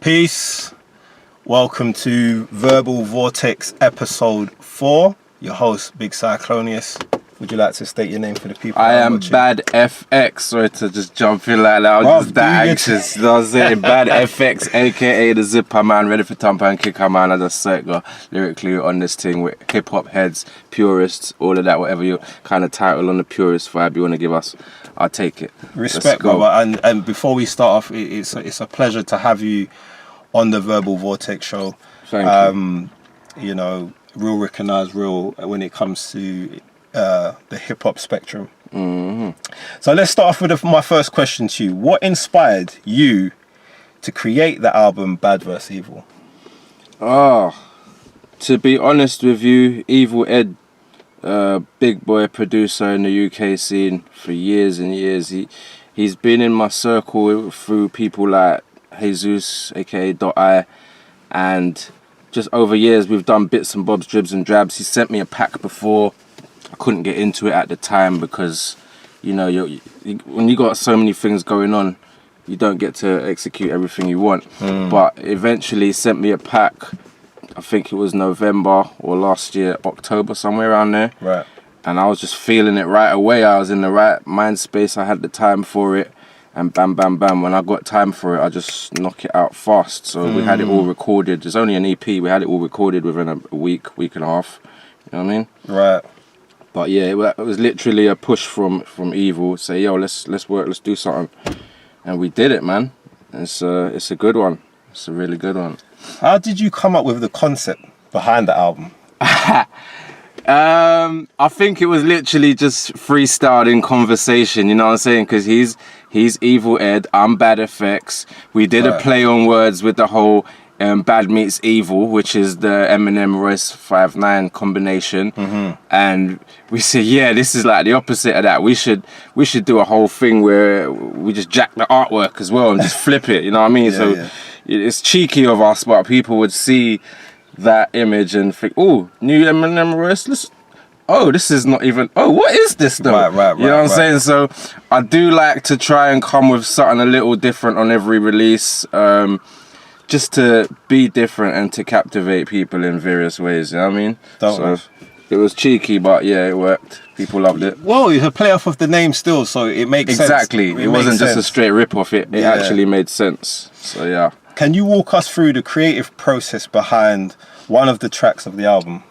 Peace. Welcome to Verbal Vortex episode 4. Your host, Big Cyclonious. Would you like to state your name for the people? I am Bad FX. Sorry to just jump in like that. I was just that anxious. You know what I'm saying? Bad FX, aka the Zipper Man, ready for thumper and kicker man. I just circle lyrically on this thing with hip hop heads, purists, all of that, whatever your kind of title on the purist vibe you want to give us. I'll take it. Respect, brother. And before we start off, it's a pleasure to have you on the Verbal Vortex Show. Thank you. You know, real recognized, real when it comes to the hip hop spectrum. Mm-hmm. So let's start off with my first question to you. What inspired you to create the album Bad vs Evil? To be honest with you, Evil Ed, big boy producer in the UK scene for years and years. He's been in my circle through people like Jesus, aka .I, and just over years we've done bits and bobs, dribs and drabs. He sent me a pack before. I couldn't get into it at the time because, you know, when you got so many things going on, you don't get to execute everything you want. But eventually he sent me a pack. I think it was November or last year, October, somewhere around there. Right. And I was just feeling it right away. I was in the right mind space. I had the time for it. And bam, bam, bam. When I got time for it, I just knock it out fast. So we had it all recorded. It's only an EP. We had it all recorded within a week and a half. You know what I mean? Right. But yeah, it was literally a push from Evil. Say, yo, let's work, let's do something. And we did it, man. It's a good one. It's a really good one. How did you come up with the concept behind the album? I think it was literally just freestyled in conversation, you know what I'm saying? Because he's Evil Ed, I'm Bad FX. We did a play on words with the whole Bad meets Evil, which is the Eminem Royce 5'9" combination. And we said, yeah, this is like the opposite of that. We should do a whole thing where we just jack the artwork as well and just flip it, you know what I mean? It's cheeky of us, but people would see that image and think, oh, new Eminem Royce, this is not even, what is this though? Right, you know what I'm saying? So I do like to try and come with something a little different on every release, just to be different and to captivate people in various ways, you know what I mean? It was cheeky, but yeah, it worked. People loved it. Well, it's a play off of the name still, so it makes sense. Exactly. It wasn't just a straight rip-off. It actually made sense. So yeah. Can you walk us through the creative process behind one of the tracks of the album?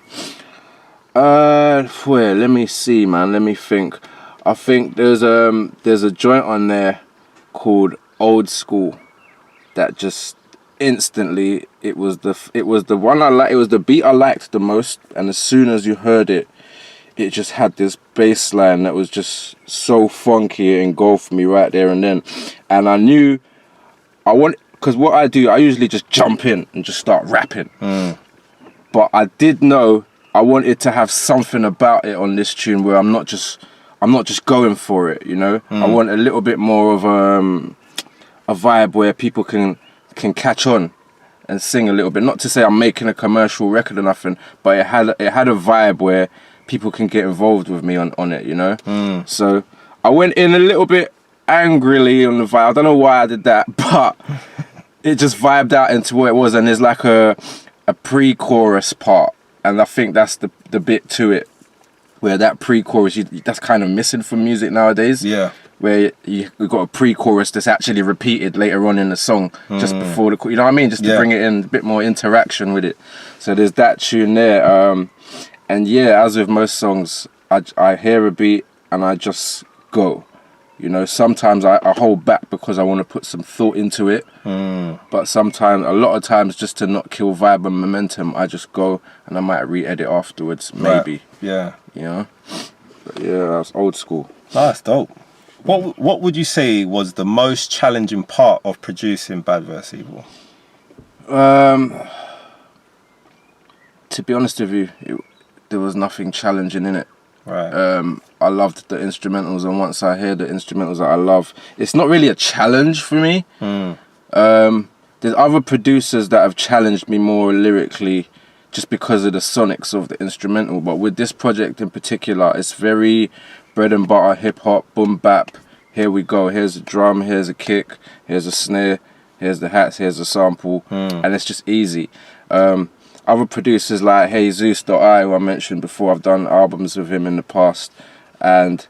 Let me see, man. Let me think. I think there's a joint on there called Old School that just instantly it was the one I liked. It was the beat I liked the most, and as soon as you heard it, it just had this bass line that was just so funky. It engulfed me right there and then, and I knew because what I do, I usually just jump in and just start rapping. But I did know I wanted to have something about it on this tune where I'm not just going for it, you know. I want a little bit more of a vibe where people can catch on and sing a little bit. Not to say I'm making a commercial record or nothing, but it had a vibe where people can get involved with me on it, you know. So I went in a little bit angrily on the vibe. I don't know why I did that, but it just vibed out into what it was. And there's like a pre-chorus part, and I think that's the bit to it where that pre-chorus that's kind of missing from music nowadays. Yeah, where you got a pre-chorus that's actually repeated later on in the song, just before you know what I mean, just to bring it in a bit more interaction with it. So there's that tune there, and yeah, as with most songs, I hear a beat and I just go. You know, sometimes I hold back because I want to put some thought into it. But sometimes, a lot of times, just to not kill vibe and momentum, I just go and I might re-edit afterwards, maybe. Right. Yeah. You know? But yeah, that's old school. That's dope. What would you say was the most challenging part of producing Bad vs Evil? To be honest with you, there was nothing challenging in it. Right. I loved the instrumentals, and once I hear the instrumentals that I love, it's not really a challenge for me. There's other producers that have challenged me more lyrically just because of the sonics of the instrumental, but with this project in particular, it's very bread and butter hip hop, boom bap. Here we go, here's a drum, here's a kick, here's a snare, here's the hats, here's the sample, and it's just easy. Other producers like Jesus.I, who I mentioned before, I've done albums with him in the past, and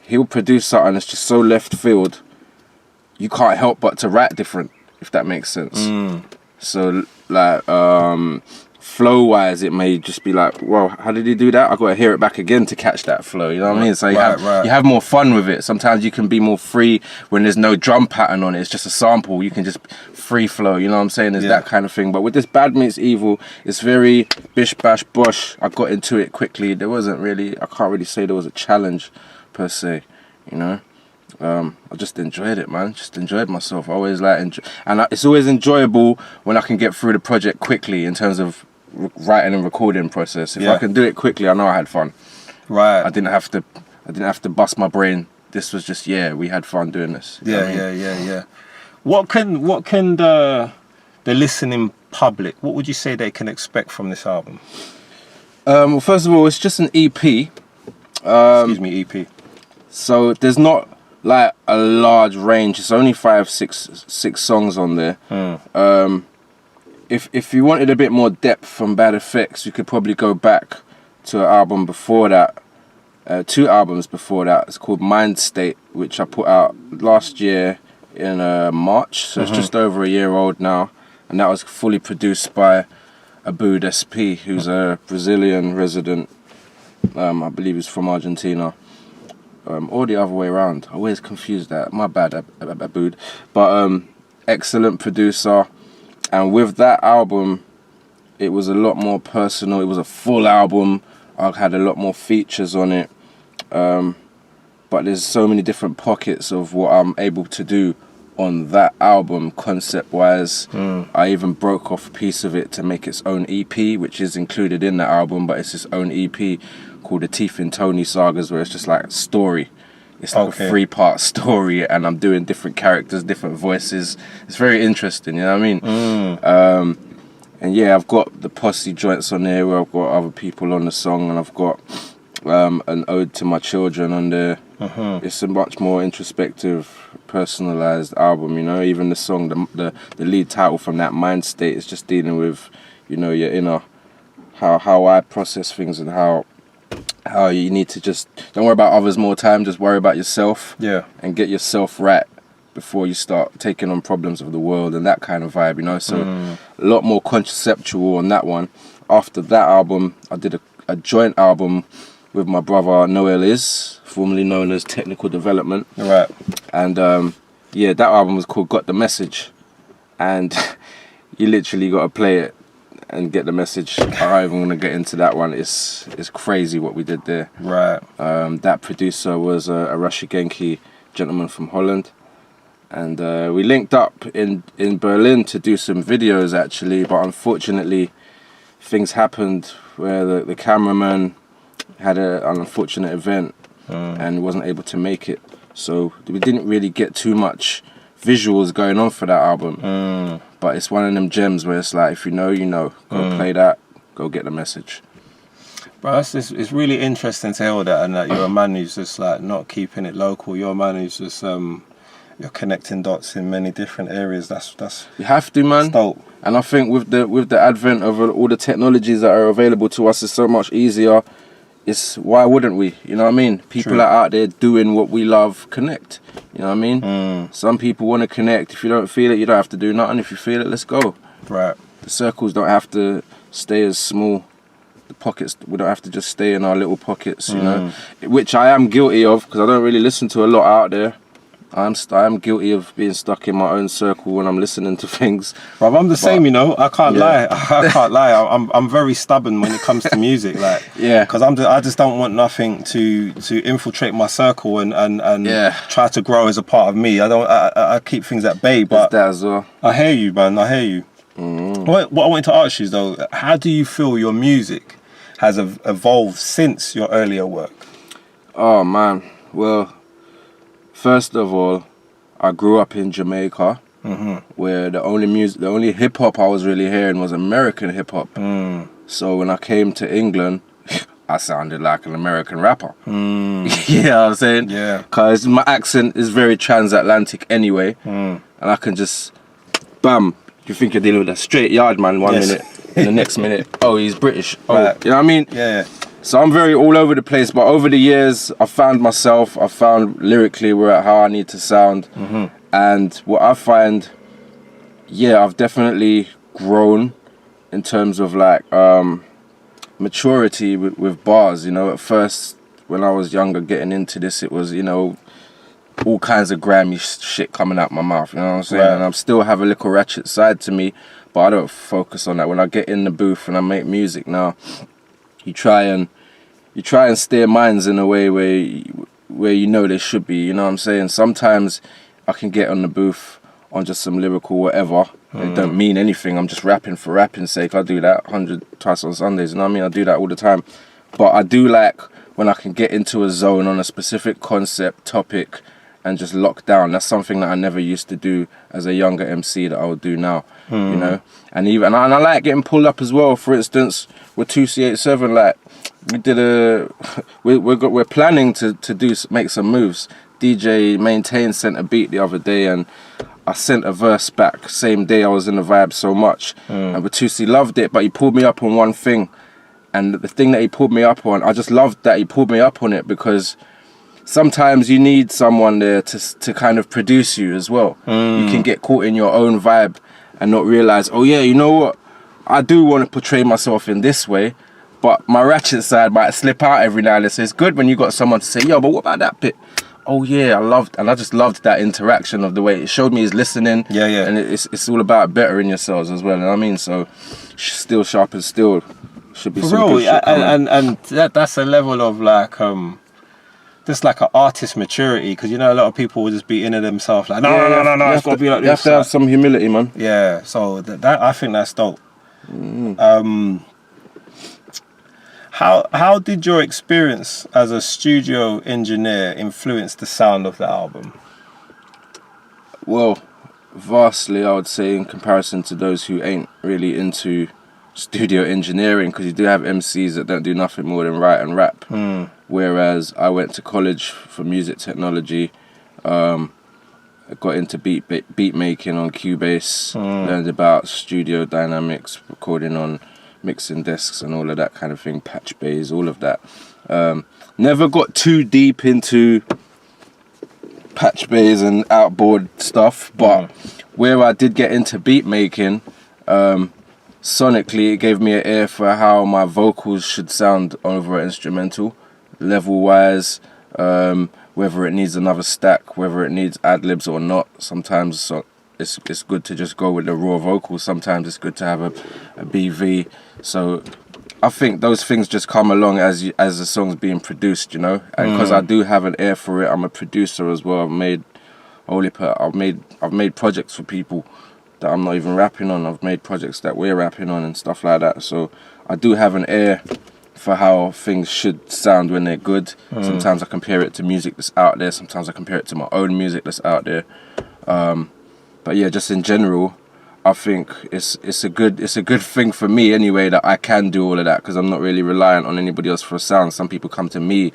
he'll produce something that's just so left field, you can't help but to write different, if that makes sense. So like flow wise, it may just be like, well, how did he do that? I got to hear it back again to catch that flow, you know what I mean? So you have more fun with it. Sometimes you can be more free when there's no drum pattern on it, it's just a sample, you can just free flow, you know what I'm saying? There's that kind of thing. But with this Bad Meets Evil, it's very bish bash bosh. I got into it quickly. There wasn't really, I can't really say there was a challenge per se, you know. I just enjoyed it, man. Just enjoyed myself. I always like it's always enjoyable when I can get through the project quickly in terms of writing and recording process. If I can do it quickly, I know I had fun. Right. I didn't have to bust my brain. This was just we had fun doing this. Yeah. What can the listening public, what would you say they can expect from this album? Well, first of all, it's just an EP. Excuse me, EP. So there's not like a large range. It's only 6 songs on there. If you wanted a bit more depth from Bad Effects, you could probably go back to an album before that, 2 albums before that. It's called Mind State, which I put out last year in March, so it's just over a year old now, and that was fully produced by Abud SP, who's a Brazilian resident. I believe he's from Argentina. Or the other way around. I always confuse that. My bad, Abud. But excellent producer. And with that album, it was a lot more personal. It was a full album. I had a lot more features on it. But there's so many different pockets of what I'm able to do on that album, concept-wise. I even broke off a piece of it to make its own EP, which is included in that album, but it's its own EP called the Teeth in Tony Sagas, where it's just like a story. It's like a 3-part story, and I'm doing different characters, different voices. It's very interesting, you know what I mean? And yeah, I've got the posse joints on there where I've got other people on the song, and I've got an ode to my children on there. It's a much more introspective, personalized album, you know. Even the song, the lead title from that Mind State is just dealing with, you know, your inner, how I process things, and how you need to just don't worry about others more time, just worry about yourself, and get yourself right before you start taking on problems of the world, and that kind of vibe, you know. So a lot more conceptual on that one. After that album, I did a joint album with my brother Noel Is, formerly known as Technical Development. Right. And that album was called Got the Message, and you literally got to play it and get the message. I'm not even gonna get into that one. It's crazy what we did there. Right. That producer was a Rushigenki gentleman from Holland, and we linked up in Berlin to do some videos actually, but unfortunately things happened where the cameraman had an unfortunate event and wasn't able to make it, so we didn't really get too much visuals going on for that album. But it's one of them gems where it's like, if you know, you know. Go play that, go get the message. Bro, it's really interesting to hear that, and that you're a man who's just like not keeping it local. You're a man who's just you're connecting dots in many different areas. That's you have to, man. dope. And I think with the advent of all the technologies that are available to us, it's so much easier. It's why wouldn't we? You know what I mean? People are out there doing what we love. Connect. You know what I mean? Some people want to connect. If you don't feel it, you don't have to do nothing. If you feel it, let's go. Right. The circles don't have to stay as small. The pockets, we don't have to just stay in our little pockets, you know? Which I am guilty of, because I don't really listen to a lot out there. I am guilty of being stuck in my own circle when I'm listening to things. Bro, I'm the same, you know. I can't lie. I can't lie. I'm very stubborn when it comes to music, like, because I just don't want nothing to infiltrate my circle and try to grow as a part of me. I keep things at bay. But that as well. I hear you, man. I hear you. What I wanted to ask you is though, how do you feel your music has evolved since your earlier work? Oh man, well. First of all, I grew up in Jamaica, where the only hip hop I was really hearing was American hip hop. So when I came to England, I sounded like an American rapper. You know what I'm saying? Yeah. Because my accent is very transatlantic anyway, and I can just bam, you think you're dealing with a straight yard man one minute, and the next minute, oh, he's British. Oh, you know what I mean? Yeah. So I'm very all over the place, but over the years, I found lyrically where how I need to sound. And what I find, I've definitely grown in terms of like maturity with bars. You know, at first when I was younger getting into this, it was, you know, all kinds of grimy shit coming out my mouth, you know what I'm saying? And I still have a little ratchet side to me, but I don't focus on that. When I get in the booth and I make music now, you try and steer minds in a way where you know they should be, you know what I'm saying? Sometimes I can get on the booth on just some lyrical whatever. It don't mean anything. I'm just rapping for rapping's sake. I do that 100 twice on Sundays, you know what I mean? I do that all the time. But I do like when I can get into a zone on a specific concept, topic, and just lock down. That's something that I never used to do as a younger MC that I would do now, you know? And I like getting pulled up as well. For instance, with 2C87, like, we did we're planning to make some moves. DJ Maintain sent a beat the other day, and I sent a verse back same day. I was in the vibe so much, and Batusi loved it, but he pulled me up on one thing, and the thing that he pulled me up on, I just loved that he pulled me up on it, because sometimes you need someone there to kind of produce you as well. You can get caught in your own vibe and not realize, oh yeah, you know what, I do want to portray myself in this way, but my ratchet side might slip out every now and then. So it's good when you got someone to say, yo, but what about that bit? Oh yeah, I just loved that interaction of the way it showed me he's listening. And it's all about bettering yourselves as well, you know what I mean? So still sharp and still should be some good shit coming. And that's a level of like just like an artist maturity, because you know a lot of people will just be into themselves like no, it's got to be like this. You have to have some humility, man. Yeah, so that I think that's dope. How did your experience as a studio engineer influence the sound of the album? Well, vastly, I would say, in comparison to those who ain't really into studio engineering, because you do have MCs that don't do nothing more than write and rap. Whereas I went to college for music technology, I got into beat making on Cubase, learned about studio dynamics, recording on mixing desks and all of that kind of thing, patch bays, all of that. Never got too deep into patch bays and outboard stuff, but where I did get into beat making, sonically it gave me an ear for how my vocals should sound over an instrumental, level wise, whether it needs another stack, whether it needs ad-libs or not. Sometimes it's good to just go with the raw vocals, sometimes it's good to have a BV. So I think those things just come along as the song's being produced, you know. And because I do have an ear for it, I'm a producer as well. I've made projects for people that I'm not even rapping on. I've made projects that we're rapping on and stuff like that. So I do have an ear for how things should sound when they're good. Sometimes I compare it to music that's out there. Sometimes I compare it to my own music that's out there. But yeah, just in general, I think it's a good thing for me anyway that I can do all of that, because I'm not really reliant on anybody else for a sound. Some people come to me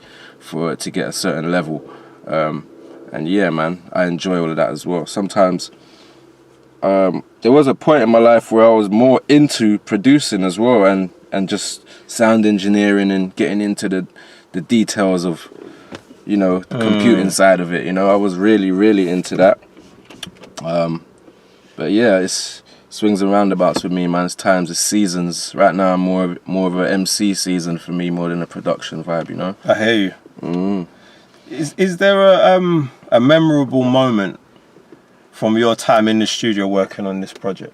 to get a certain level, and yeah, man, I enjoy all of that as well. Sometimes there was a point in my life where I was more into producing as well, and just sound engineering and getting into the details of, you know, the computing side of it. You know, I was really into that. But yeah, it's swings and roundabouts with me, man. It's times, it's seasons. Right now, I'm more of a MC season for me, more than a production vibe. You know. I hear you. Is there a memorable moment from your time in the studio working on this project?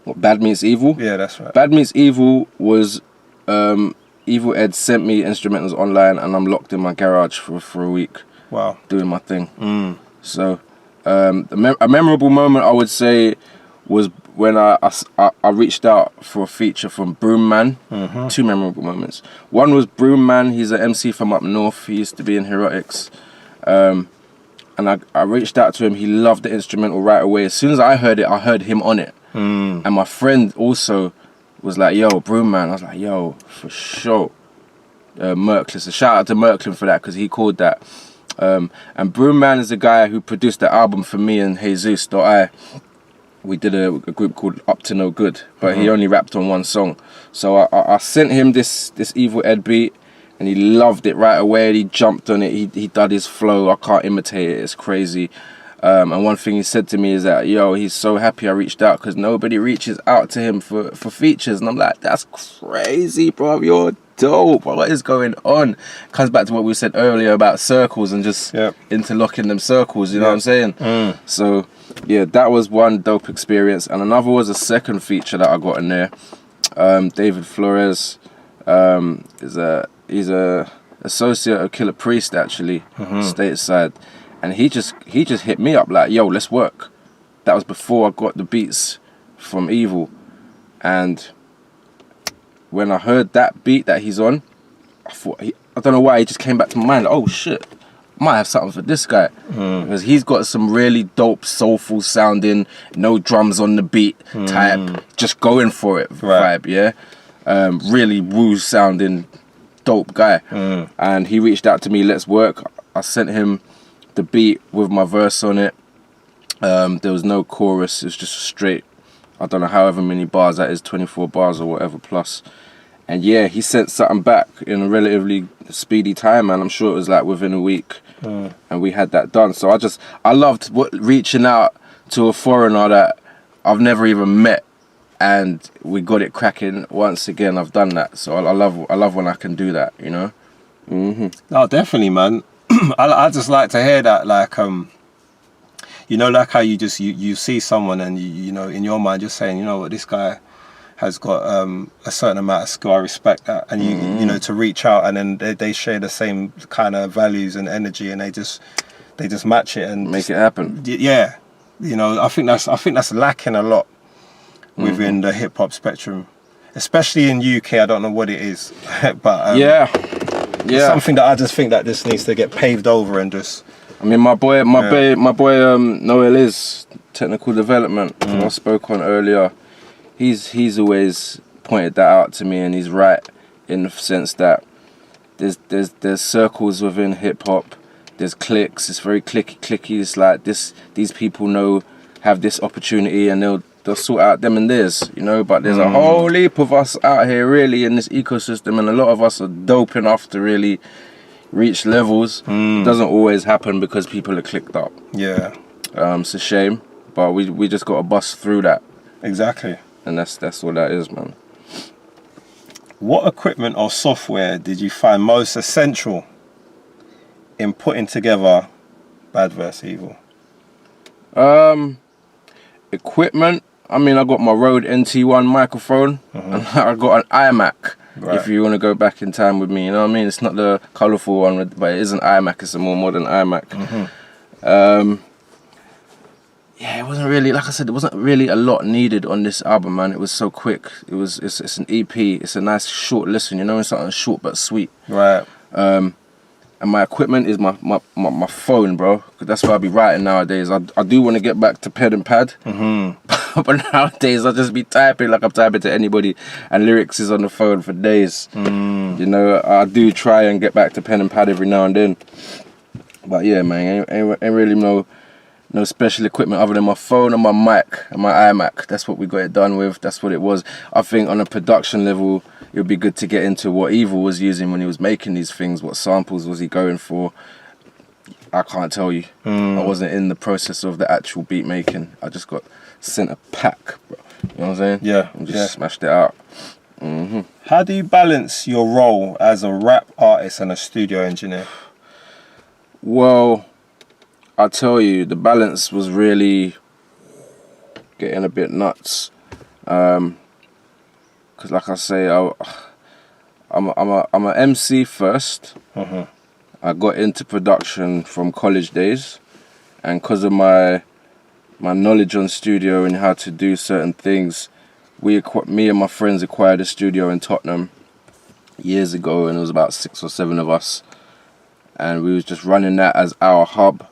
What, Bad Meets Evil? Yeah, that's right. Bad Meets Evil was Evil Ed sent me instrumentals online, and I'm locked in my garage for a week. Wow. Doing my thing. So. A memorable moment I would say was when I reached out for a feature from Broom Man. Two memorable moments. One was Broom Man. He's an MC from up north. He used to be in Heroics, and I reached out to him. He loved the instrumental right away. As soon as I heard it, I heard him on it. And my friend also was like, "Yo, Broom Man." I was like, "Yo, for sure." Merklin. So shout out to Merklin for that, because he called that. And Broom Man is a guy who produced the album for me and Jesus.I. we did a group called Up to No Good, but he only rapped on one song. So I sent him this Evil Ed beat, and he loved it right away. He jumped on it. He did his flow. I can't imitate it. It's crazy. And one thing he said to me is that, yo, he's so happy I reached out because nobody reaches out to him for features. And I'm like, that's crazy, bro. You're dope. What is going on? Comes back to what we said earlier about circles and just interlocking them circles. You know what I'm saying? So yeah, that was one dope experience. And another was a second feature that I got in there. David Flores he's a associate of Killer Priest, actually, stateside. And he just hit me up like, yo, let's work. That was before I got the beats from Evil. And when I heard that beat that he's on, I thought, I don't know why, he just came back to my mind. Like, oh shit, I might have something for this guy. Because he's got some really dope, soulful sounding, no drums on the beat type, just going for it vibe, yeah? Really woo sounding, dope guy. And he reached out to me, let's work. I sent him the beat with my verse on it. There was no chorus, it was just straight, I don't know however many bars that is, 24 bars or whatever plus. And yeah, he sent something back in a relatively speedy time, and I'm sure it was like within a week. And we had that done. So I loved reaching out to a foreigner that I've never even met, and we got it cracking once again. I've done that, so I love when I can do that, you know. No, definitely, man. I just like to hear that, like, you know, like how you see someone and you know, in your mind you're saying, you know what, this guy has got a certain amount of skill, I respect that, and you know, to reach out, and then they share the same kind of values and energy, and they just match it and make it happen. Yeah, you know, I think that's lacking a lot within the hip hop spectrum, especially in UK. I don't know what it is, but it's something that I just think that this needs to get paved over and just. I mean, my boy Noel is technical development, who I spoke on earlier. He's always pointed that out to me, and he's right in the sense that there's circles within hip hop. There's cliques. It's very clicky. It's like these people have this opportunity, and they'll sort out them and theirs, you know. But there's a whole heap of us out here really in this ecosystem, and a lot of us are dope enough to really reach levels. It doesn't always happen because people are clicked up. Yeah. It's a shame, but we just got to bust through that. Exactly. And that's what that is, man. What equipment or software did you find most essential in putting together Bad vs Evil? Equipment, I mean, I got my Rode NT1 microphone, and I got an iMac. Right. If you want to go back in time with me, you know what I mean? It's not the colourful one, but it is an iMac. It's a more modern iMac. Yeah, it wasn't really, like I said, there wasn't really a lot needed on this album, man. It was so quick. It's an EP. It's a nice short listen, you know? It's something short but sweet. Right. And my equipment is my phone, bro. Cause that's what I be writing nowadays. I do want to get back to pen and pad. But nowadays I just be typing like I'm typing to anybody, and lyrics is on the phone for days. You know, I do try and get back to pen and pad every now and then. But yeah, man, ain't really no special equipment other than my phone and my mic and my iMac. That's what we got it done with. That's what it was. I think on a production level, it would be good to get into what Evil was using when he was making these things. What samples was he going for? I can't tell you. I wasn't in the process of the actual beat making. I just got sent a pack, bro. You know what I'm saying? Yeah. And just smashed it out. How do you balance your role as a rap artist and a studio engineer? Well, I tell you, the balance was really getting a bit nuts. Cause like I say, I'm a MC first. I got into production from college days, and because of my knowledge on studio and how to do certain things, me and my friends acquired a studio in Tottenham years ago, and it was about 6 or 7 of us, and we was just running that as our hub.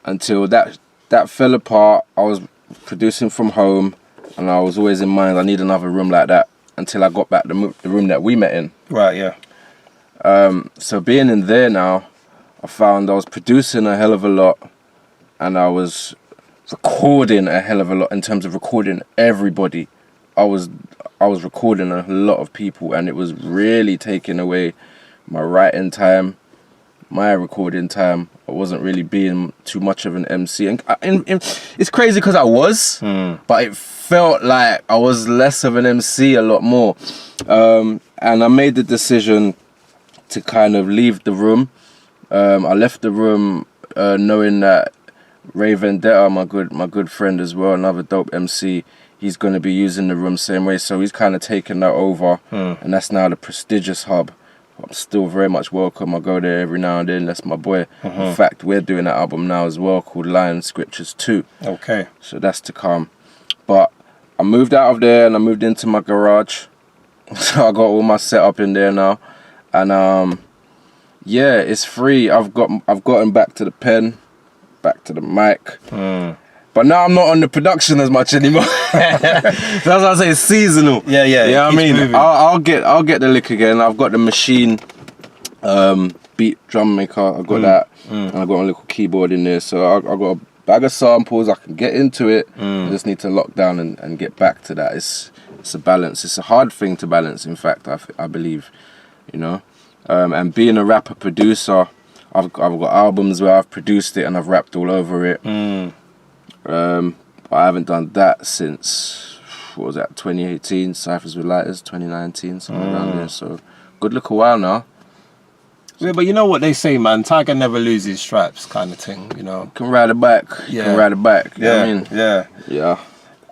Until that fell apart. I was producing from home, and I was always in mind I need another room like that, until I got back the room that we met in. Right, yeah. So being in there now, I found I was producing a hell of a lot, and I was recording a hell of a lot in terms of recording everybody. I was recording a lot of people, and it was really taking away my writing time, my recording time. I wasn't really being too much of an MC, and it's crazy because I was, but it felt like I was less of an MC a lot more, and I made the decision to kind of leave the room. I left the room knowing that Ray Vendetta, my good friend as well, another dope MC, he's going to be using the room same way, so he's kind of taken that over, and that's now the prestigious hub. I'm still very much welcome. I go there every now and then. That's my boy. In fact, we're doing an album now as well called Lion Scriptures 2. Okay. So that's to come. But I moved out of there and I moved into my garage. So I got all my setup in there now. And yeah, it's free. I've gotten back to the pen, back to the mic. But now I'm not on the production as much anymore. That's what I say, it's seasonal. Yeah. You know what I mean? I'll get the lick again. I've got the machine beat drum maker. I've got that, and I've got a little keyboard in there. So I've got a bag of samples. I can get into it. I just need to lock down and get back to that. It's a balance. It's a hard thing to balance. In fact, I believe, you know. And being a rapper producer, I've got albums where I've produced it and I've rapped all over it. I haven't done that since, what was that, 2018, Cyphers with Lighters, 2019, something around there. So, good look a while now. Yeah, but you know what they say, man, Tiger never loses stripes kind of thing, you know. Can ride it back. Yeah. Can ride it back. You know what I mean? Yeah.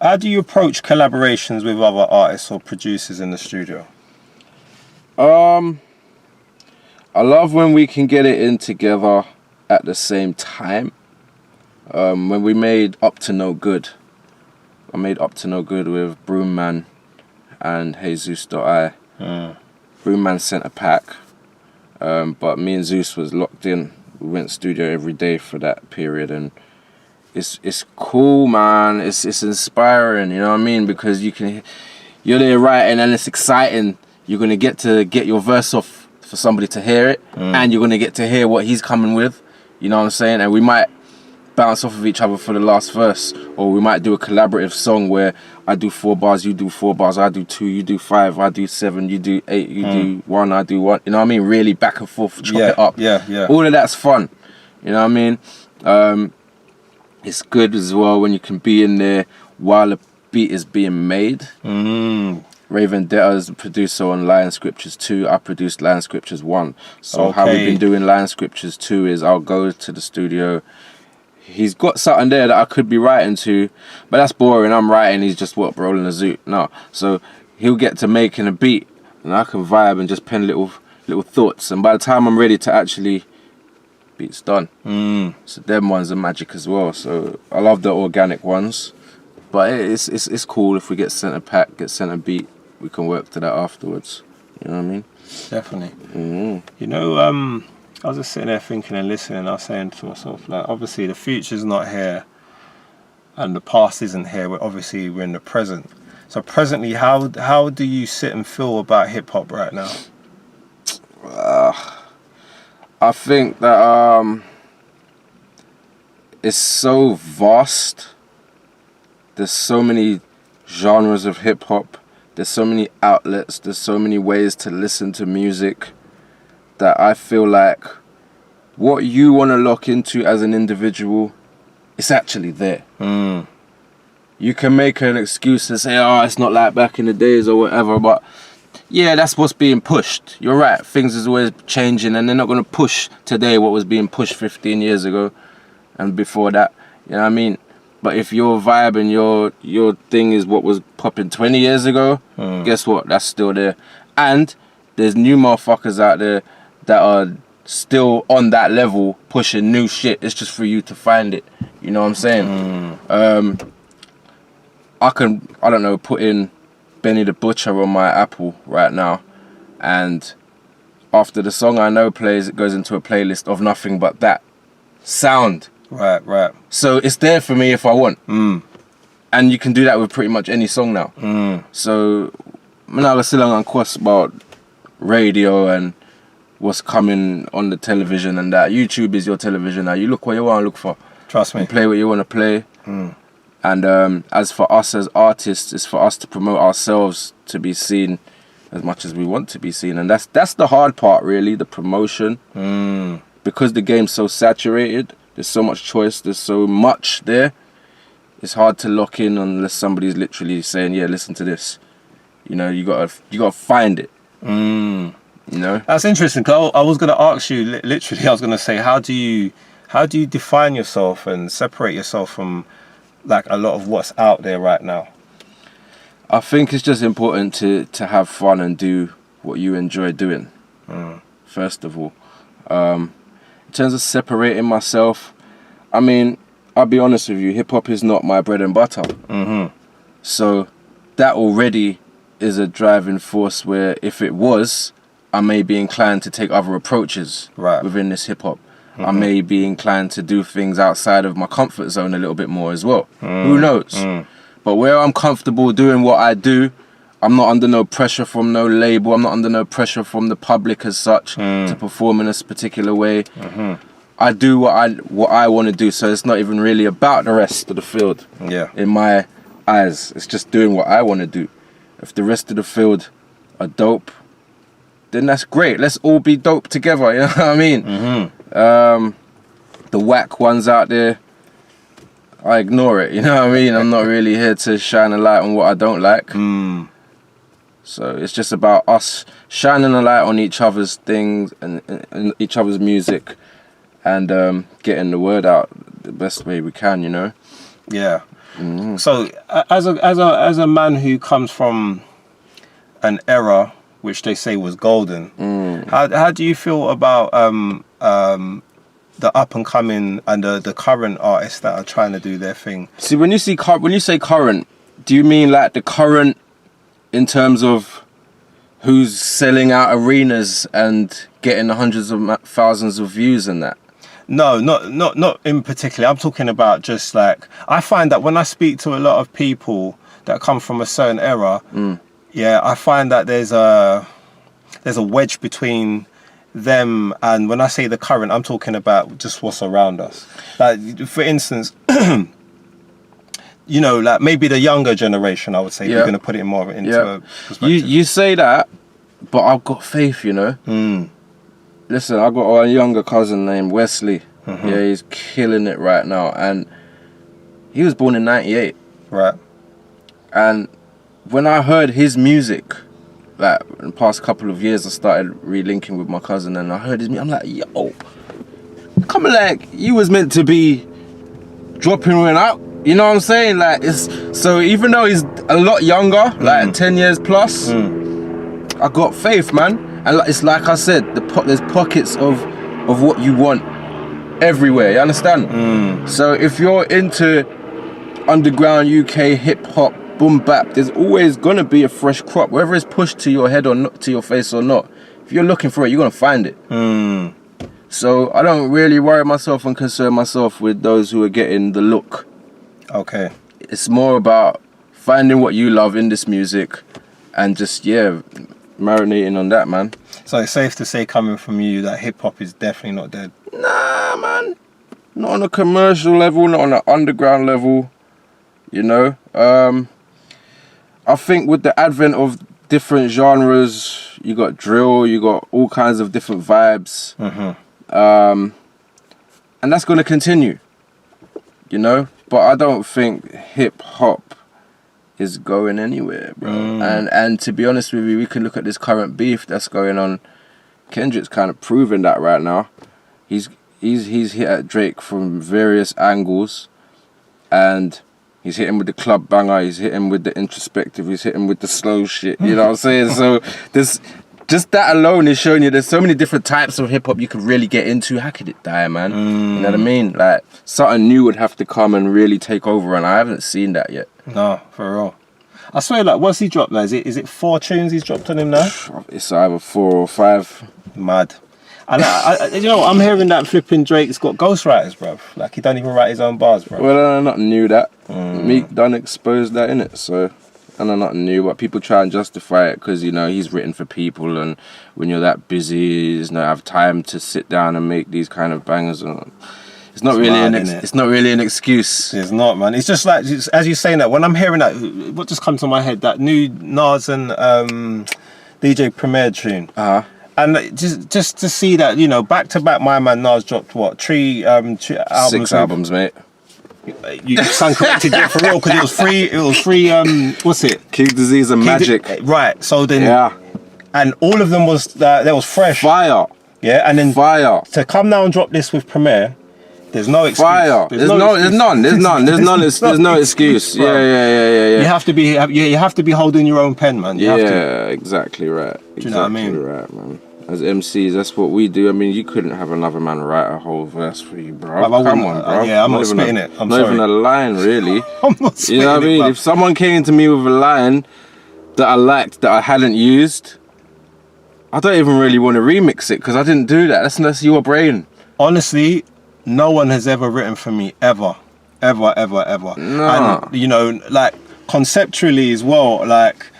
How do you approach collaborations with other artists or producers in the studio? I love when we can get it in together at the same time. When we made Up to No Good, I made Up to No Good with Broomman and Jesus.I. Broomman sent a pack, but me and Zeus was locked in. We went studio every day for that period, and it's cool, man. It's inspiring, you know what I mean? Because you're there writing and it's exciting. You're gonna get your verse off for somebody to hear it, and you're gonna get to hear what he's coming with. You know what I'm saying? And we might bounce off of each other for the last verse, or we might do a collaborative song where I do 4 bars, you do 4 bars, I do 2, you do 5, I do 7, you do 8, you do 1, I do 1. You know what I mean? Really back and forth, chop it up. Yeah. All of that's fun. You know what I mean? It's good as well when you can be in there while a beat is being made. Ray Vendetta is the producer on Lion Scriptures 2. I produced Lion Scriptures 1. So how we've been doing Lion Scriptures 2 is I'll go to the studio. He's got something there that I could be writing to, but that's boring. I'm writing, he's just rolling a zoot. No. So he'll get to making a beat and I can vibe and just pen little thoughts. And by the time I'm ready to actually, beat's done. So them ones are magic as well. So I love the organic ones. But it's cool if we get sent a pack, get sent a beat, we can work to that afterwards. You know what I mean? Definitely. You know, I was just sitting there thinking and listening. I was saying to myself, like, obviously the future's not here, and the past isn't here. We're in the present. So presently, how do you sit and feel about hip hop right now? I think that it's so vast. There's so many genres of hip hop. There's so many outlets. There's so many ways to listen to music that I feel like what you want to lock into as an individual, it's actually there. You can make an excuse and say, oh, it's not like back in the days or whatever, but yeah, that's what's being pushed. You're right, things is always changing, and they're not going to push today what was being pushed 15 years ago and before that. You know what I mean? But if your vibe and your thing is what was popping 20 years ago, guess what? That's still there. And there's new motherfuckers out there that are still on that level pushing new shit. It's just for you to find it. You know what I'm saying? I don't know, put in Benny the Butcher on my Apple right now, and after the song I know plays, it goes into a playlist of nothing but that sound. Right. So it's there for me if I want. And you can do that with pretty much any song now. So I'm not still on course about radio and what's coming on the television and that. YouTube is your television now. You look what you want to look for. Trust me. You play what you want to play. And as for us as artists, it's for us to promote ourselves, to be seen as much as we want to be seen. And that's the hard part, really, the promotion. Because the game's so saturated, there's so much choice, there's so much there. It's hard to lock in unless somebody's literally saying, yeah, listen to this. You know, you gotta find it. You know? That's interesting, because I was going to ask you, literally, I was going to say, how do you define yourself and separate yourself from like a lot of what's out there right now? I think it's just important to have fun and do what you enjoy doing, first of all. In terms of separating myself, I mean, I'll be honest with you, hip-hop is not my bread and butter. So that already is a driving force where if it was, I may be inclined to take other approaches within this hip-hop. I may be inclined to do things outside of my comfort zone a little bit more as well. Who knows? But where I'm comfortable doing what I do, I'm not under no pressure from no label. I'm not under no pressure from the public as such to perform in a particular way. I do what I want to do, so it's not even really about the rest of the field. In my eyes, it's just doing what I want to do. If the rest of the field are dope, then that's great. Let's all be dope together, you know what I mean? The whack ones out there, I ignore it, you know what I mean? I'm not really here to shine a light on what I don't like. So it's just about us shining a light on each other's things and each other's music, and getting the word out the best way we can, you know? Yeah. So as a man who comes from an era which they say was golden, how do you feel about the up and coming and the current artists that are trying to do their thing? See, when you say current, do you mean like the current in terms of who's selling out arenas and getting hundreds of thousands of views and that? No, not in particular. I'm talking about just like, I find that when I speak to a lot of people that come from a certain era, I find that there's a wedge between them, and when I say the current, I'm talking about just what's around us. Like, for instance, you know, like maybe the younger generation, I would say, if you're going to put it more into a perspective. You say that, but I've got faith, you know. Listen, I've got a younger cousin named Wesley. Yeah, he's killing it right now, and he was born in '98. Right. And when I heard his music, like in the past couple of years, I started relinking with my cousin, and I heard his music. I'm like, yo, come on, like, you was meant to be dropping one out. You know what I'm saying? Like, it's so, even though he's a lot younger, like 10 years plus, I got faith, man. And it's like I said, there's pockets of what you want everywhere. You understand? So if you're into underground UK hip hop, boom bap, there's always gonna be a fresh crop, whether it's pushed to your head or not, to your face or not. If you're looking for it, you're gonna find it. So I don't really worry myself and concern myself with those who are getting the look. Okay. It's more about finding what you love in this music and just marinating on that, man. So it's safe to say, coming from you, that hip hop is definitely not dead. Nah, man. Not on a commercial level, not on an underground level. You know, I think with the advent of different genres, you got drill, you got all kinds of different vibes, and that's going to continue, you know. But I don't think hip hop is going anywhere, bro. And to be honest with you, we can look at this current beef that's going on. Kendrick's kind of proving that right now. He's hit at Drake from various angles, and he's hitting with the club banger, he's hitting with the introspective, he's hitting with the slow shit, you know what I'm saying? So there's just that alone is showing you there's so many different types of hip hop you could really get into. How could it die, man? You know what I mean? Like, something new would have to come and really take over, and I haven't seen that yet. No, for real. I swear, like, what's he dropped now? Is it 4 tunes he's dropped on him now? It's either 4 or 5. Mad. And I you know, I'm hearing that flipping Drake's got ghostwriters, bruv. Like, he don't even write his own bars, bruv. Well, I not knew that. Meek done exposed that, innit? So, and I'm not new, but people try and justify it because, you know, he's written for people, and when you're that busy, you don't have time to sit down and make these kind of bangers. And It's not really an excuse. It's not, man. It's just like, as you're saying that, when I'm hearing that, what just comes to my head, that new Nas and DJ Premier tune. And just to see that, you know, back to back, my man Nas dropped what, three albums? 6 albums, mate. You sound corrected it for real, because it was free. What's it? King Disease and Magic. Right. So then, and all of them was fresh. Fire. Yeah, and then fire. To come now and drop this with Premier. There's no excuse. Fire. There's no excuse. Yeah. You have to be holding your own pen, man. You have to. Exactly right. Do you know what I mean? Right, man. As MCs, that's what we do. I mean, you couldn't have another man write a whole verse for you, bro. Come on, bro. Yeah, I'm not spitting it. I'm not sorry. even a line, really. I'm not spitting it. You know what I mean? If someone came to me with a line that I liked, that I hadn't used, I don't even really want to remix it, because I didn't do that. That's your brain. Honestly, no one has ever written for me, ever. No. And, you know, like, conceptually as well, like,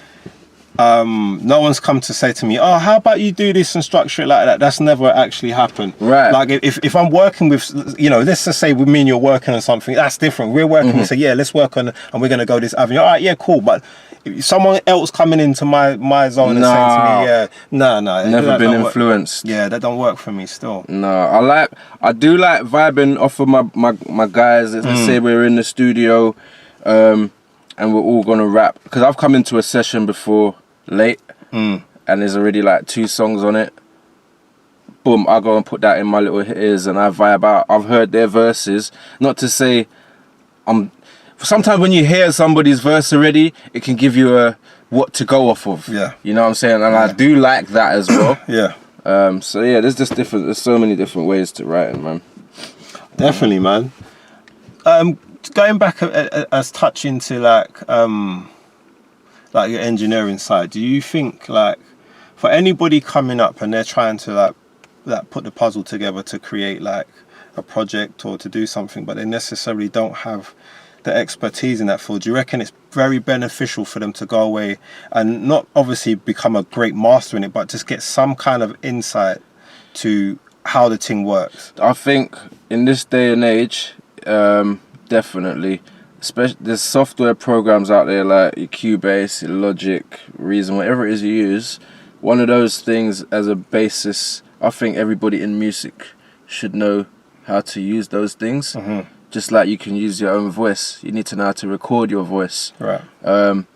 no one's come to say to me, oh, how about you do this and structure it like that? That's never actually happened. Right. Like, if I'm working with, you know, let's just say with me and you're working on something, that's different. We're working, we say, yeah, let's work on, and we're going to go this avenue. All right, yeah, cool. But if someone else coming into my zone and saying to me, yeah, no. Never been influenced. Yeah, that don't work for me still. No, I do like vibing off of my guys. Let's say we're in the studio, and we're all going to rap. Because I've come into a session before, late, and there's already like 2 songs on it. Boom, I go and put that in my little ears and I vibe out. I've heard their verses. Not to say sometimes when you hear somebody's verse already, it can give you a what to go off of. Yeah. You know what I'm saying? And I do like that as well. Yeah. So yeah, there's so many different ways to write it, man. Definitely, man. Going back as touching to like your engineering side, do you think, like, for anybody coming up and they're trying to like put the puzzle together to create like a project or to do something, but they necessarily don't have the expertise in that field, do you reckon it's very beneficial for them to go away and not obviously become a great master in it, but just get some kind of insight to how the thing works? I think in this day and age, definitely. Especially, there's software programs out there like your Cubase, your Logic, Reason, whatever it is you use. One of those things as a basis, I think everybody in music should know how to use those things. Just like you can use your own voice, you need to know how to record your voice. Right. And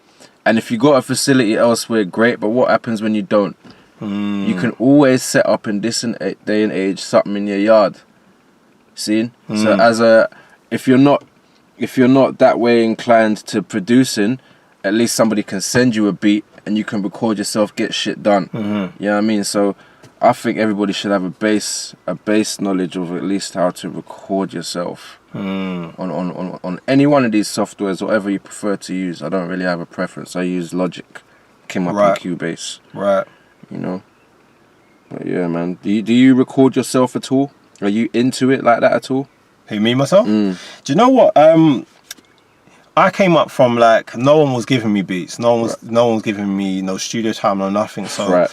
if you got a facility elsewhere, great. But what happens when you don't? You can always set up in this day and age something in your yard. See? So if you're not that way inclined to producing, at least somebody can send you a beat and you can record yourself, get shit done. You know what I mean? So I think everybody should have a base knowledge of at least how to record yourself on any one of these softwares, whatever you prefer to use. I don't really have a preference. I use Logic, came up in Cubase. Right. You know. But yeah, man. Do you record yourself at all? Are you into it like that at all? Who, me, myself? Do you know what? I came up from, like, no one was giving me beats. No one was giving me no studio time or nothing. So,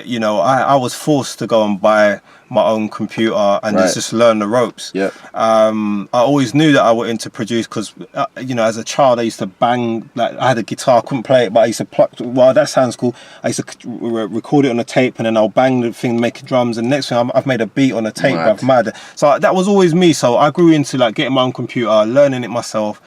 you know, I was forced to go and buy my own computer and just learn the ropes. Yeah. I always knew that I wanted to produce because, you know, as a child I used to bang, like, I had a guitar, couldn't play it, but I used to pluck, well, that sounds cool. I used to record it on a tape and then I'll bang the thing, make drums, and next thing I've made a beat on a tape, bruv, mad. So that was always me. So I grew into, like, getting my own computer, learning it myself.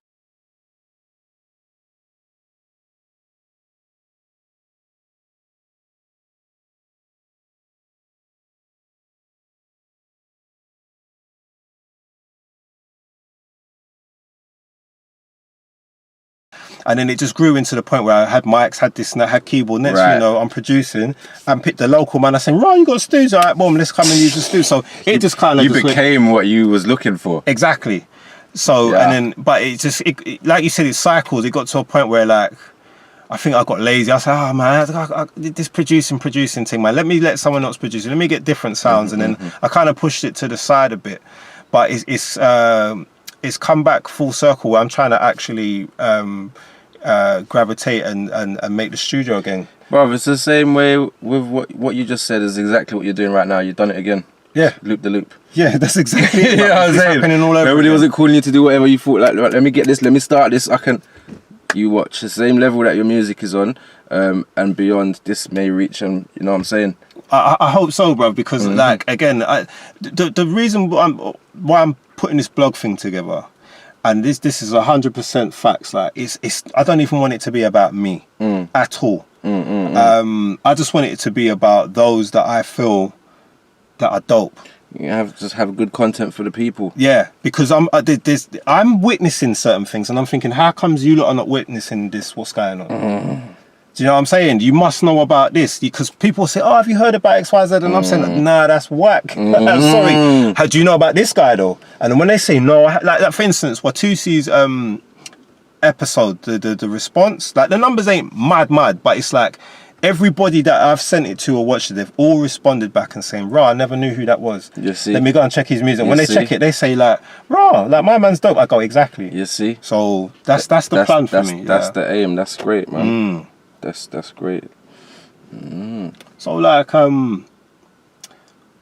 And then it just grew into the point where I had mics, had this and that, had keyboard. Next thing you know, I'm producing and picked the local man. I saying, right, you got studios, all right, boom, let's come and use the studio. So it just kind of... You became what you was looking for. Exactly. So, and then, but it just, like you said, it cycles. It got to a point where, like, I think I got lazy. I said, oh man, I this producing thing, man. Let me let someone else produce it. Let me get different sounds. And then I kind of pushed it to the side a bit. But it's come back full circle where I'm trying to actually gravitate and make the studio again. Bro, it's the same way with what you just said is exactly what you're doing right now. You've done it again. Yeah. Loop the loop. Yeah, that's exactly it. You know what I'm saying? Happening all over Everybody again. wasn't calling you to do whatever you thought, like, let me get this, let me start this, I can... You watch the same level that your music is on, and beyond, this may reach, and you know what I'm saying? I hope so, bro, because like, again, the reason why I'm putting this blog thing together, and this is 100% facts, like, it's I don't even want it to be about me at all. I just want it to be about those that I feel that are dope. You just have good content for the people. Yeah, because I'm witnessing certain things, and I'm thinking, how comes you lot are not witnessing this? What's going on? Do you know what I'm saying? You must know about this, because people say, "Oh, have you heard about XYZ?" And I'm saying, "Nah, that's whack." Sorry. How do you know about this guy though? And when they say no, like for instance, Watusi's episode, the response, like the numbers ain't mad, but it's like, everybody that I've sent it to or watched it, they've all responded back and saying, "Rah, I never knew who that was. You see? Let me go and check his music." When they check it, they say like, "Rah, like my man's dope." I go, "Exactly." You see? So that's the plan for me. That's the aim. That's great, man. That's great. So like,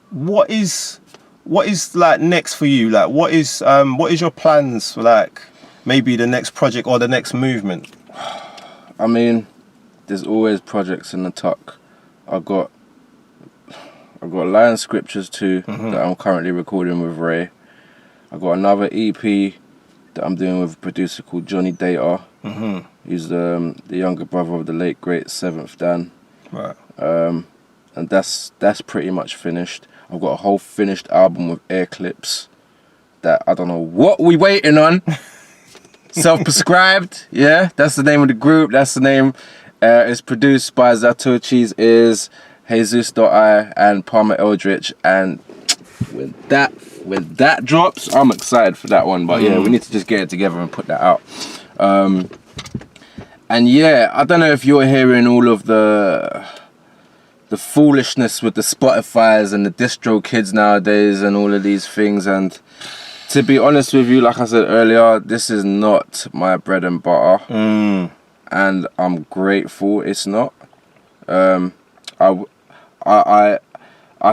what is like next for you? Like, what is your plans for like maybe the next project or the next movement? I mean, there's always projects in the tuck. I've got Lion Scriptures too that I'm currently recording with Ray. I've got another EP that I'm doing with a producer called Johnny Data. He's the younger brother of the late great Seventh Dan. Right. And that's pretty much finished. I've got a whole finished album with air clips that I don't know what we waiting on. Self-prescribed, yeah, that's the name of the group. That's the name. It's produced by Zatochis, is Jesus.I and Palmer Eldritch, and when that drops, I'm excited for that one. But yeah, we need to just get it together and put that out. And yeah, I don't know if you're hearing all of the foolishness with the Spotifys and the distro kids nowadays and all of these things. And to be honest with you, like I said earlier, this is not my bread and butter. And I'm grateful it's not. I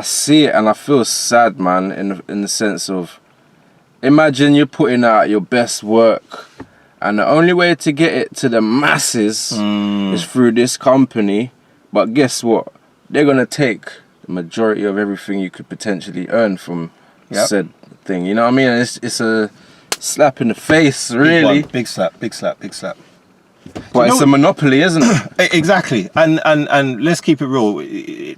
see it and I feel sad, man, in the sense of, imagine you're putting out your best work and the only way to get it to the masses is through this company. But guess what? They're gonna take the majority of everything you could potentially earn from said thing. You know what I mean? And it's a slap in the face, really. Big slap. But it's a monopoly, isn't it? Exactly. And let's keep it real.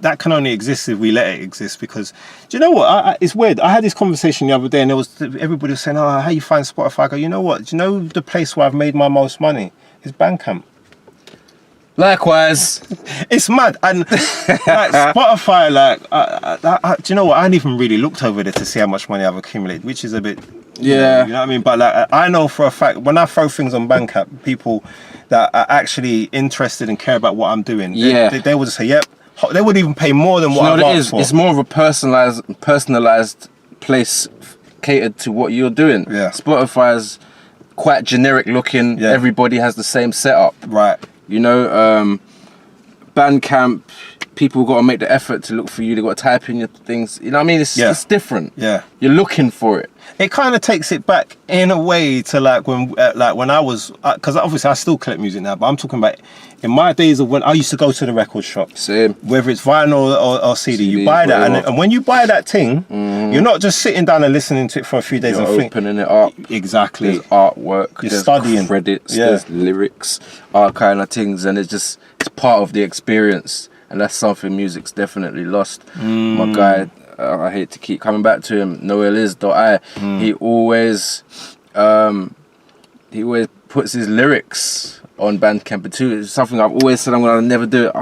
That can only exist if we let it exist, because do you know what? It's weird. I had this conversation the other day and everybody was saying, "Oh, how you find Spotify?" I go, "You know what? Do you know the place where I've made my most money is Bandcamp." Likewise. It's mad. And like Spotify, like, do you know what? I hadn't even really looked over there to see how much money I've accumulated, which is a bit, you know what I mean? But like, I know for a fact, when I throw things on Bandcamp, people that are actually interested and care about what I'm doing, they would just say, yep. They would even pay more than what I've asked for. It's more of a personalized place catered to what you're doing. Yeah. Spotify's quite generic looking. Yeah. Everybody has the same setup. Right. You know, Bandcamp, people got to make the effort to look for you. They got to type in your things. You know what I mean? It's different. Yeah. You're looking for it. It kind of takes it back in a way to like when I was, because obviously I still collect music now, but I'm talking about in my days of when I used to go to the record shop. Same. Whether it's vinyl or CD, you buy that, and when you buy that thing, you're not just sitting down and listening to it for a few days. You're and opening it up. Exactly. There's artwork. You're there's studying. Credits. Yeah. There's lyrics. All kind of things, and it's part of the experience, and that's something music's definitely lost. My guy. I hate to keep coming back to him. Noeliz.I. He always puts his lyrics on Bandcamp too. It's something I've always said I'm gonna never do it.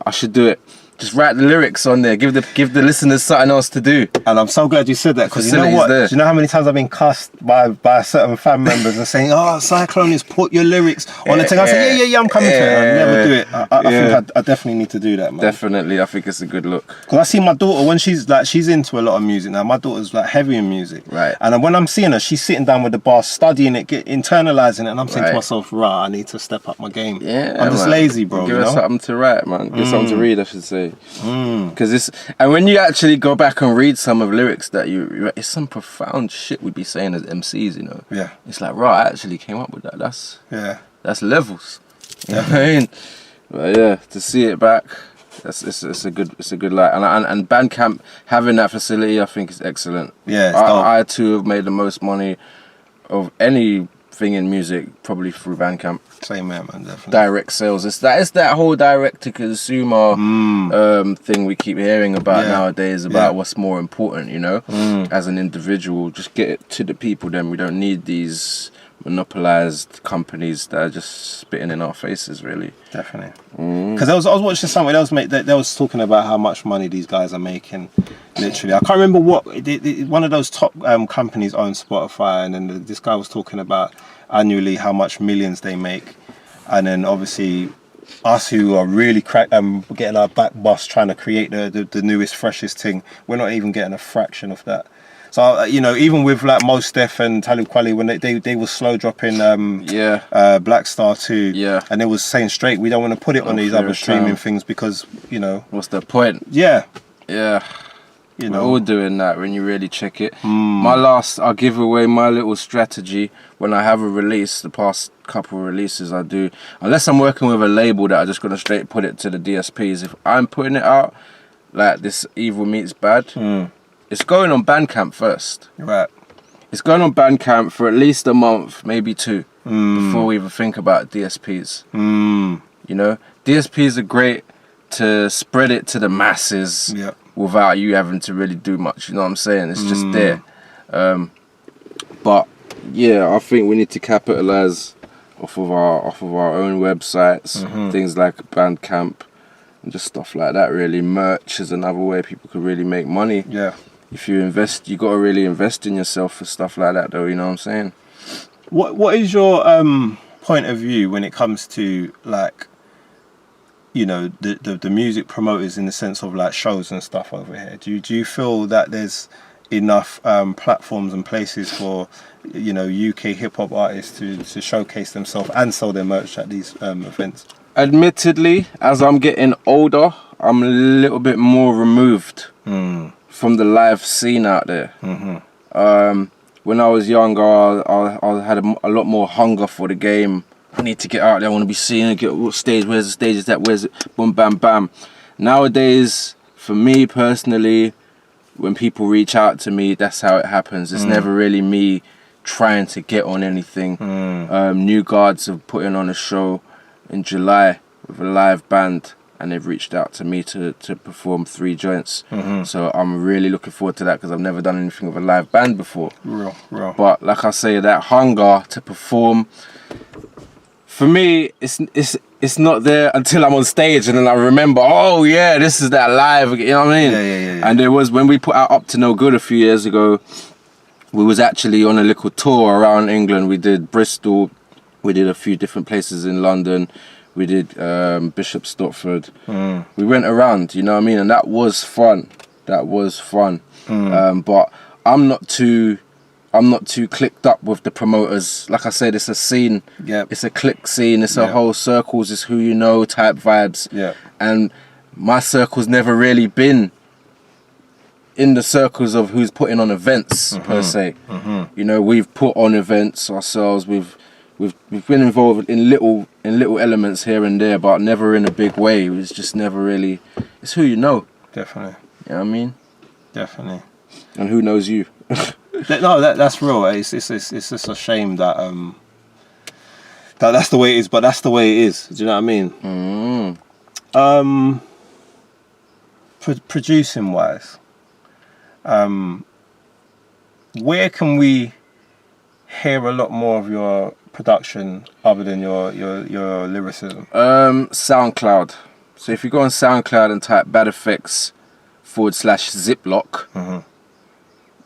I should do it. Just write the lyrics on there. Give the listeners something else to do. And I'm so glad you said that, because you know what? Do you know how many times I've been cussed by certain fan members and saying, "Oh, Cyclonious, put your lyrics on the thing." I say, "Yeah, I'm coming to it." I never do it. I think I definitely need to do that, man. Definitely, I think it's a good look. Because I see my daughter when she's into a lot of music now. My daughter's like heavy in music, right? And when I'm seeing her, she's sitting down with the bar, studying it, internalizing it, and I'm saying to myself, "Right, I need to step up my game." Yeah, I'm just lazy, bro. Give her something to write, man. Give her something to read, I should say. say. Because and when you actually go back and read some of the lyrics that it's some profound shit we'd be saying as MCs, you know. Yeah. It's like, right, I actually came up with that. That's levels. You know what I mean? But yeah, to see it back, it's a good light. And Bandcamp having that facility, I think is excellent. Yeah, I too have made the most money of anything in music probably through Bandcamp. Same man, definitely. Direct sales. It's that whole direct to consumer thing we keep hearing about nowadays about what's more important, you know, as an individual. Just get it to the people. Then we don't need these monopolized companies that are just spitting in our faces, really. Definitely. Because I was watching somewhere else, mate. They was talking about how much money these guys are making. Literally, I can't remember what one of those top companies owns Spotify, and then this guy was talking about annually how much millions they make, and then obviously us who are really getting our back bust trying to create the newest, freshest thing, we're not even getting a fraction of that. So you know, even with like Mos Def and Talib Kweli, when they were slow dropping Black Star 2, and they was saying straight, we don't want to put it on these other streaming things because, you know, what's the point? Yeah. You know, we're all doing that when you really check it. I'll give away my little strategy when I have a release. The past couple of releases I do, unless I'm working with a label that I just gonna straight put it to the DSPs. If I'm putting it out like this, Evil Meets Bad, it's going on Bandcamp first. Right. It's going on Bandcamp for at least a month, maybe 2, before we even think about DSPs. You know, DSPs are great to spread it to the masses without you having to really do much. You know what I'm saying? It's just there. But yeah, I think we need to capitalize off of our own websites, things like Bandcamp and just stuff like that. Really, merch is another way people could really make money. Yeah. If you invest, you got to really invest in yourself for stuff like that, though. You know what I'm saying? What is your point of view when it comes to, like, you know, the music promoters in the sense of like shows and stuff over here? Do you feel that there's enough platforms and places for, you know, UK hip hop artists to showcase themselves and sell their merch at these events? Admittedly, as I'm getting older, I'm a little bit more removed from the live scene out there. When I was younger, I had a lot more hunger for the game. I need to get out there, I want to be seen, get what stage, where's the stage, is that, where's it, boom, bam, bam. Nowadays, for me personally, when people reach out to me, that's how it happens. It's never really me trying to get on anything. New Guards have put on a show in July with a live band, and they've reached out to me to perform 3 joints. So I'm really looking forward to that because I've never done anything with a live band before. Real. But like I say, that hunger to perform, for me, it's not there until I'm on stage and then I remember, oh yeah, this is that live, you know what I mean? Yeah. And there was, when we put out Up to No Good a few years ago, we was actually on a little tour around England. We did Bristol, we did a few different places in London, we did Bishop Stortford. We went around, you know what I mean? And that was fun. But I'm not too clicked up with the promoters. Like I said, it's a scene. It's a click scene. It's a whole circles. It's who you know type vibes. And my circle's never really been in the circles of who's putting on events per se. You know, we've put on events ourselves. We've been involved in little elements here and there, but never in a big way. It's just never really. It's who you know. Definitely. You know what I mean? Definitely. And who knows you? No, that's real. It's just a shame that that's the way it is, but that's the way it is. Do you know what I mean? Producing wise, where can we hear a lot more of your production other than your lyricism? SoundCloud. So if you go on SoundCloud and type Bad Effects /Ziploc,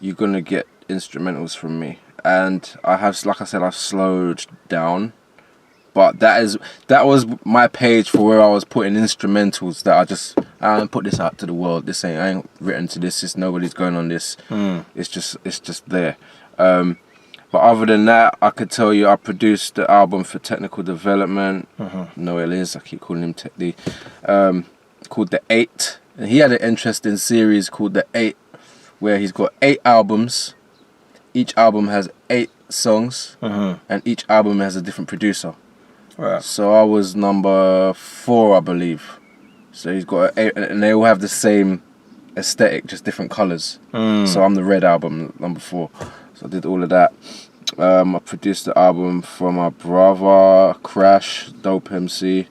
you're gonna get instrumentals from me. And I have, like I said, I've slowed down, but that was my page for where I was putting instrumentals that I don't put this out to the world. I ain't written to this. It's nobody's going on this. It's just there. But other than that, I could tell you I produced the album for Technical Development. Noel is, I keep calling him Tech D. called The 8. And he had an interesting series called The 8, where he's got 8 albums. Each album has 8 songs, and each album has a different producer. Right. So I was number 4, I believe. So he's got 8, and they all have the same aesthetic, just different colours. So I'm the red album, number 4. So I did all of that. I produced the album for my brother, Crash, dope MC.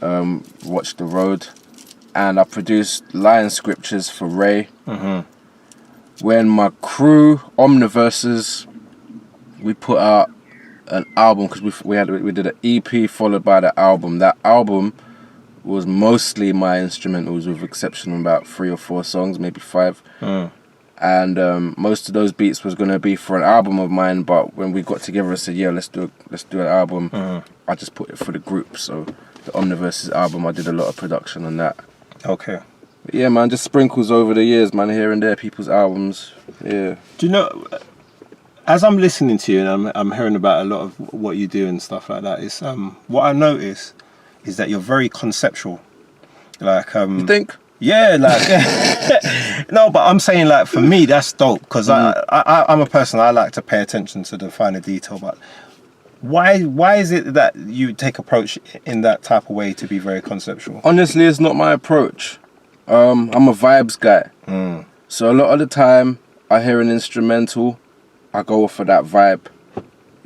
Watch the Road. And I produced line scriptures for Ray. When my crew, Omniverses, we put out an album, because we did an EP followed by the album. That album was mostly my instrumentals, with exception of about 3 or 4 songs, maybe 5. And most of those beats was gonna be for an album of mine. But when we got together and said, yeah, let's do an album, I just put it for the group. So the Omniverses album, I did a lot of production on that. Okay. But yeah, man, just sprinkles over the years, man, here and there, people's albums. Yeah. Do you know, as I'm listening to you and I'm hearing about a lot of what you do and stuff like that, is what I notice is that you're very conceptual. Like, you think? Yeah, like no, but I'm saying, like, for me that's dope, because I'm a person, I like to pay attention to the finer detail. But why is it that you take approach in that type of way to be very conceptual? Honestly, it's not my approach. I'm a vibes guy. So a lot of the time I hear an instrumental, I go for that vibe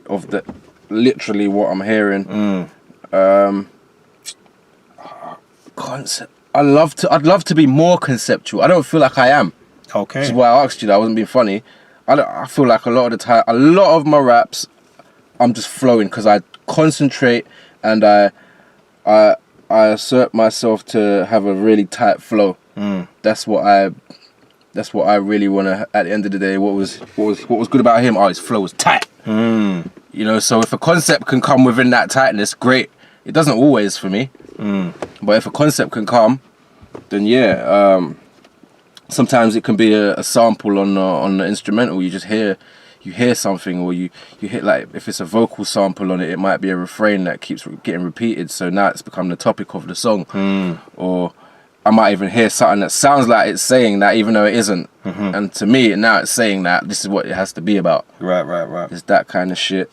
of the literally what I'm hearing. Concept. I'd love to be more conceptual. I don't feel like I am. Okay. Which is why I asked you that. I wasn't being funny. I feel like a lot of the time, a lot of my raps, I'm just flowing because I concentrate and I assert myself to have a really tight flow. That's what I really want to. At the end of the day, what was good about him? Oh, his flow was tight. You know, so if a concept can come within that tightness, great. It doesn't always for me. But if a concept can come, then yeah. Sometimes it can be a sample on the instrumental. You just hear something, or you hit, like, if it's a vocal sample on it, it might be a refrain that keeps getting repeated. So now it's become the topic of the song. Or I might even hear something that sounds like it's saying that, even though it isn't. And to me, now it's saying that this is what it has to be about. Right. It's that kind of shit.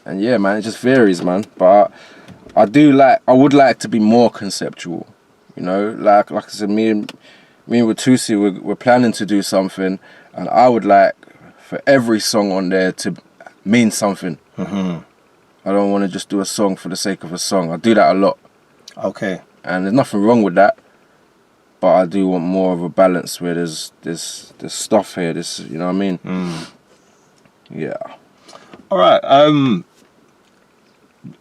And yeah, man, it just varies, man. But I would like to be more conceptual. You know, like I said, me and Watusi, we're planning to do something, and I would like for every song on there to mean something. I don't want to just do a song for the sake of a song. I do that a lot. Okay. And there's nothing wrong with that, but I do want more of a balance where there's stuff here. This, you know what I mean? Yeah. All right.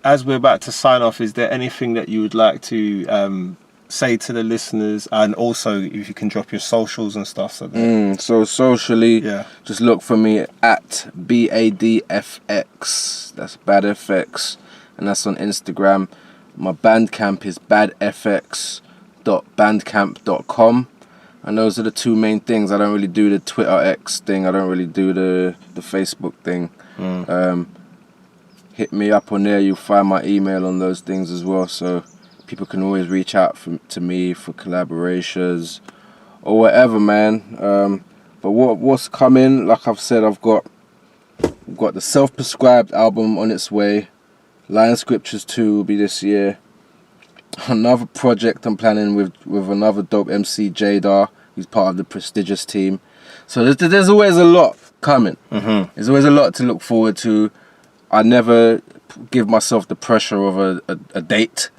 As we're about to sign off, is there anything that you would like to say to the listeners, and also if you can drop your socials and stuff? So socially, just look for me at BADFX. That's BadFX, and that's on Instagram. My Bandcamp is badfx.bandcamp.com, and those are the 2 main things. I don't really do the Twitter X thing. I don't really do the Facebook thing. Hit me up on there. You'll find my email on those things as well, so people can always reach out to me for collaborations or whatever, man. But what's coming, like I've said, I've got the Self-Prescribed album on its way. Line Scriptures 2 will be this year. Another project I'm planning with another dope MC, Jadar. He's part of the prestigious team. So there's always a lot coming. There's always a lot to look forward to. I never give myself the pressure of a date.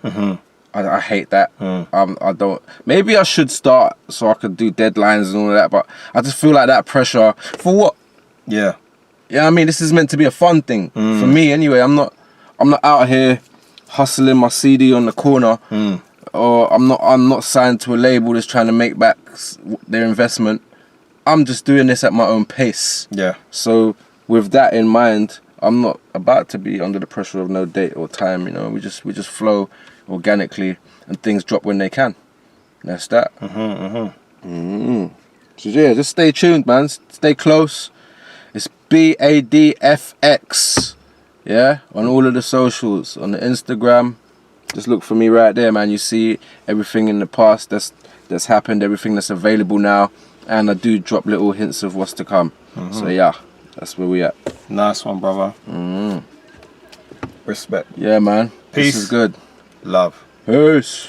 I hate that. I don't. Maybe I should start so I could do deadlines and all of that, but I just feel like that pressure for what? Yeah. Yeah, I mean, this is meant to be a fun thing for me anyway. I'm not out here hustling my CD on the corner, or I'm not signed to a label that's trying to make back their investment. I'm just doing this at my own pace. Yeah. So with that in mind, I'm not about to be under the pressure of no date or time. You know, we just flow organically, and things drop when they can. That's that. So yeah, just stay tuned, man. Stay close. It's BADFX. Yeah, on all of the socials, on the Instagram, Just look for me right there, man. You see everything in the past that's happened, everything that's available now, and I do drop little hints of what's to come. So yeah, that's where we at. Nice one, brother. Respect. Yeah, man. Peace. This is good. Love. Peace.